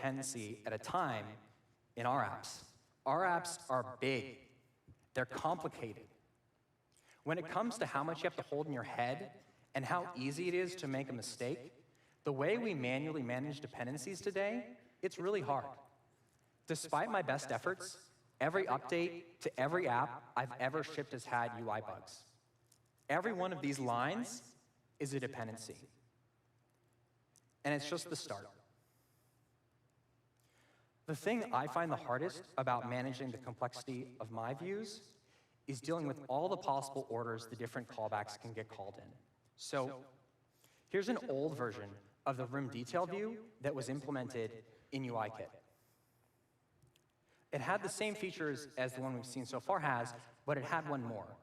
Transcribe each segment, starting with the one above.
dependency at a time in our apps. Our apps are big. They're complicated. When it comes to how much you have to hold in your head and how easy it is to make a mistake, the way we manually manage dependencies today, it's really hard. Despite my best efforts, every update to every app I've ever shipped has had UI bugs. Every one of these lines is a dependency. And it's just the start. The thing I find the hardest about managing the complexity of my views is dealing with all the possible orders the different callbacks can get called in. So here's an old version of the room detail view that was implemented in UIKit. It had the same features as the one we've seen so far has, but it had one more.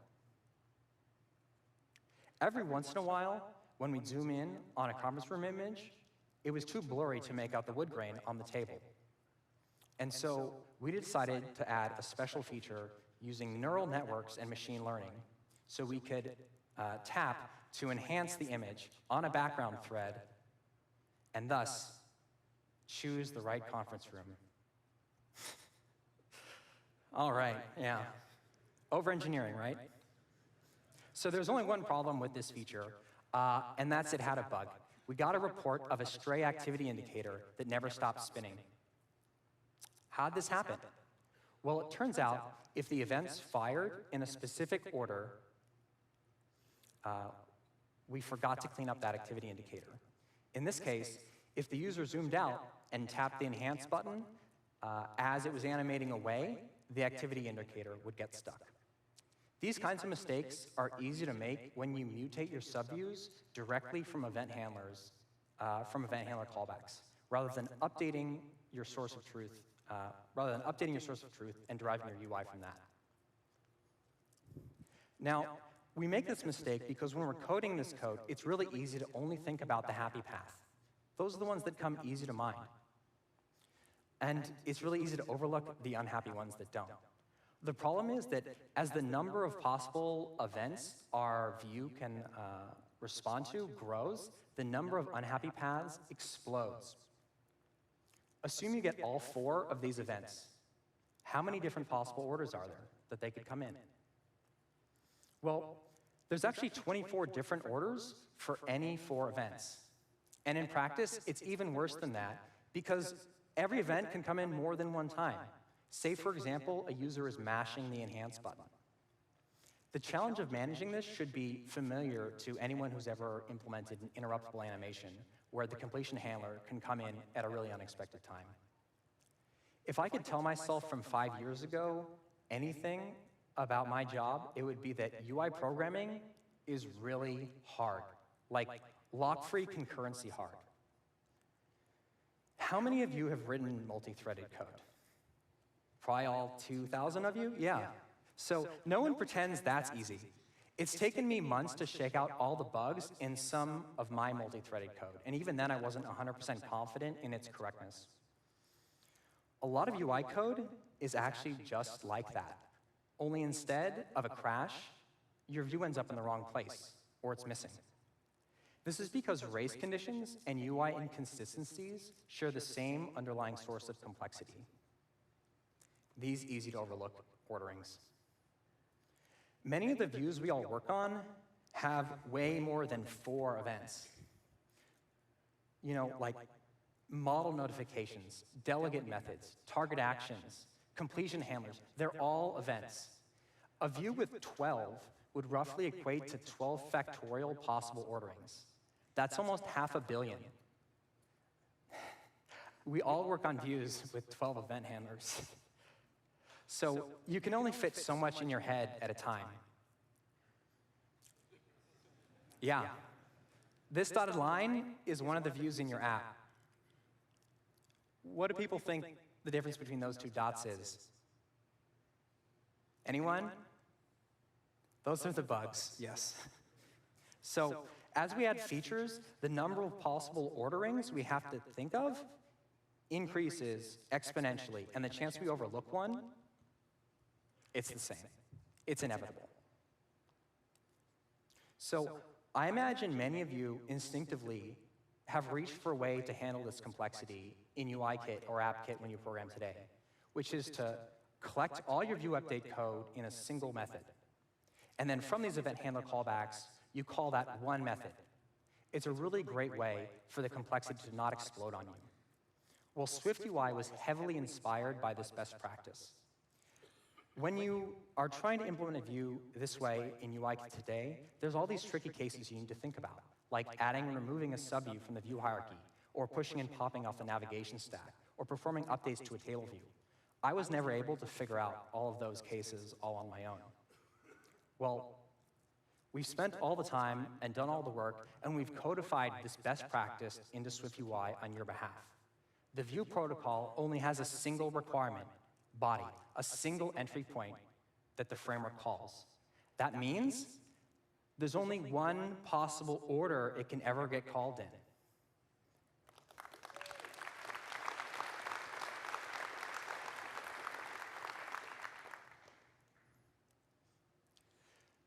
Every once in a while, when we'd zoom in on a conference room image, it was too blurry to make out the wood grain on the table. And so we decided to add a special feature using neural networks and machine learning so we could tap to enhance the image on a background thread and thus choose the right conference room. All right, yeah. Over-engineering, right? So there's only one problem with this feature, and that's it had a bug. We got a report of a stray activity indicator that never stopped spinning. How'd this happen? Well, it turns out if the event's fired in a specific order, we forgot to clean up that activity indicator. In this case, if the user zoomed out and tapped the Enhance button, as it was animating away, the activity indicator would get stuck. These kinds of mistakes are easy to make when you mutate your subviews directly from event handlers, callbacks, rather than updating your source of truth, and deriving your UI from that. Now, we make this mistake because when we're coding this code, it's really easy to only think about the happy path. Those are the ones that come easy to mind. And it's really easy to overlook the unhappy ones that don't. The problem is that as the number of possible events our view can respond to grows, the number of unhappy paths explodes. Assume you get all 4 of these events. How many different possible orders are there that they could come in? Well, there's actually 24 different orders for any 4 events. And in practice, it's even worse than that, because every event can come in more than one time. Say, for example, a user is mashing the Enhance button. The challenge of managing this should be familiar to anyone who's ever implemented an interruptible animation, where the completion handler can come in at a really unexpected time. If I could tell myself from 5 years ago anything about my job, it would be that UI programming is really hard, like lock-free concurrency hard. How many of you have written multi-threaded code? Probably all 2,000 of you? Yeah. So no one pretends that's easy. It's taken me months to shake out all the bugs in some of my multi-threaded code, and even then I wasn't 100% confident in its correctness. A lot of UI code is actually just like that, only instead of a crash, your view ends up in the wrong place, or it's missing. This is because race conditions and UI inconsistencies share the same underlying source of complexity. These easy-to-overlook orderings. Many of the views we all work on have way more than 4 events. You know, like model notifications, delegate methods, target actions, completion handlers. They're all events. A view with 12 would roughly equate to 12 factorial possible orderings. That's almost 500 million. We all work on views with 12 event handlers. So you can only fit so much in your head at a time. Yeah. This dotted line is one of the views in your app. What do people think the difference between those 2 dots is? Anyone? Those are the bugs, yes. So as we add features, the number of possible orderings we have to think of increases exponentially, and the chance we overlook one, it's the same. It's inevitable. So I imagine many of you instinctively have reached for a way to handle this complexity in UIKit or AppKit when you program today, which is to collect all your view update code in a single method. And then from these event handler callbacks, you call that one method. It's a really great way for the complexity to not explode on you. Well, SwiftUI was heavily inspired by this best practice. When you are trying to implement a view this way in UIKit today, there's all these tricky cases you need to think about, like adding and removing a subview from the view hierarchy, or pushing and popping off the navigation stack, or performing updates to a table view. I was never able to figure out all of those cases all on my own. Well, we've spent all the time and done all the work, and we've codified this best practice into SwiftUI on your behalf. The view protocol only has a single requirement, body, a single entry point that the framework calls. That means there's only one possible order it can ever get called in.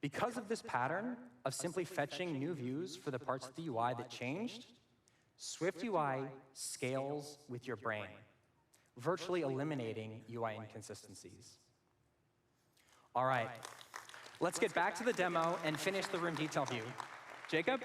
Because of this pattern of simply fetching new views for the parts of the UI that changed, SwiftUI scales with your brain, virtually eliminating UI inconsistencies. All right, let's get back to the demo and finish the room detail view. Jacob?